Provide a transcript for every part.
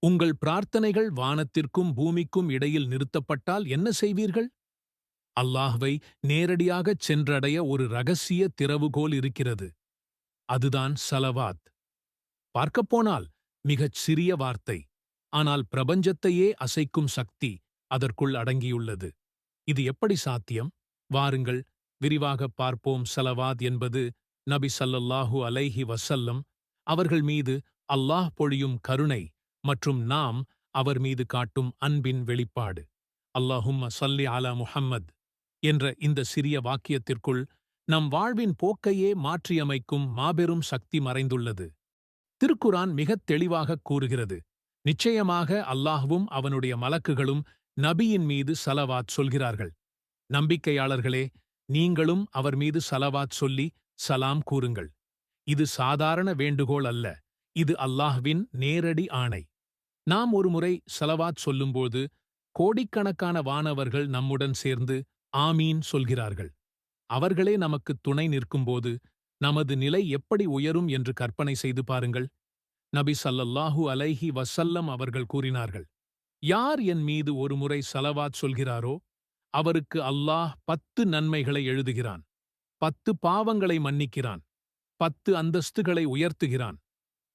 உங்கள் பிரார்த்தனைகள் வானத்திற்கும் பூமிக்கும் இடையில் நிறுத்தப்பட்டால் என்ன செய்வீர்கள்? அல்லாஹ்வை நேரடியாகச் சென்றடைய ஒரு ரகசிய திறவுகோல் இருக்கிறது. அதுதான் ஸலவாத். பார்க்கப்போனால் மிகச் சிறிய வார்த்தை, ஆனால் பிரபஞ்சத்தையே அசைக்கும் சக்தி அதற்குள் அடங்கியுள்ளது. இது எப்படி சாத்தியம்? வாருங்கள், விரிவாகப் பார்ப்போம். ஸலவாத் என்பது நபி ஸல்லல்லாஹு அலைஹி வஸல்லம் அவர்கள் மீது அல்லாஹ் பொழியும் கருணை மற்றும் நாம் அவர் மீது காட்டும் அன்பின் வெளிப்பாடு. அல்லாஹும்ம ஸல்லி அலா முஹம்மத் என்ற இந்த சிறிய வாக்கியத்திற்குள் நம் வாழ்வின் போக்கையே மாற்றியமைக்கும் மாபெரும் சக்தி மறைந்துள்ளது. திருக்குரான் மிகத் தெளிவாகக் கூறுகிறது, நிச்சயமாக அல்லாஹ்வும் அவனுடைய மலக்குகளும் நபியின் மீது ஸலவாத் சொல்கிறார்கள். நம்பிக்கையாளர்களே, நீங்களும் அவர் மீது ஸலவாத் சொல்லி சலாம் கூறுங்கள். இது சாதாரண வேண்டுகோள் அல்ல, இது அல்லாஹ்வின் நேரடி ஆணை. நாம் ஒருமுறை ஸலவாத் சொல்லும்போது கோடிக்கணக்கான வானவர்கள் நம்முடன் சேர்ந்து ஆமீன் சொல்கிறார்கள். அவர்களே நமக்கு துணை நிற்கும்போது நமது நிலை எப்படி உயரும் என்று கற்பனை செய்து பாருங்கள். நபி ஸல்லல்லாஹு அலைஹி வஸல்லம் அவர்கள் கூறினார்கள், யார் என் மீது ஒருமுறை ஸலவாத் சொல்கிறாரோ அவருக்கு அல்லாஹ் 10 நன்மைகளை எழுதுகிறான், 10 பாவங்களை மன்னிக்கிறான், 10 அந்தஸ்துகளை உயர்த்துகிறான்,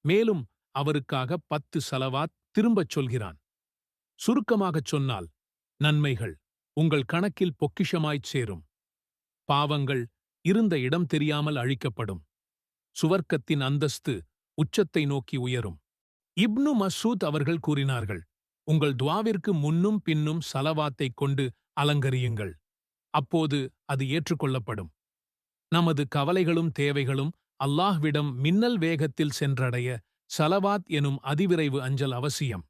மேலும் அவருக்காக 10 ஸலவாத் திரும்பச் சொல்கிறான். சுருக்கமாகச் சொன்னால், நன்மைகள் உங்கள் கணக்கில் பொக்கிஷமாய்ச் சேரும், பாவங்கள் இருந்த இடம் தெரியாமல் அழிக்கப்படும், சுவர்க்கத்தின் அந்தஸ்து உச்சத்தை நோக்கி உயரும். இப்னு மஸ்ஊத் அவர்கள் கூறினார்கள், உங்கள் துஆவிற்கு முன்னும் பின்னும் ஸலவாத்தைக் கொண்டு அலங்கரியுங்கள், அப்போது அது ஏற்றுக்கொள்ளப்படும். நமது கவலைகளும் தேவைகளும் அல்லாஹ்விடம் மின்னல் வேகத்தில் சென்றடைய ஸலவாத் எனும் அதிவிரைவு அஞ்சல் அவசியம்.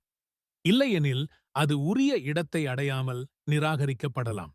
இல்லையெனில் அது உரிய இடத்தை அடையாமல் நிராகரிக்கப்படலாம்.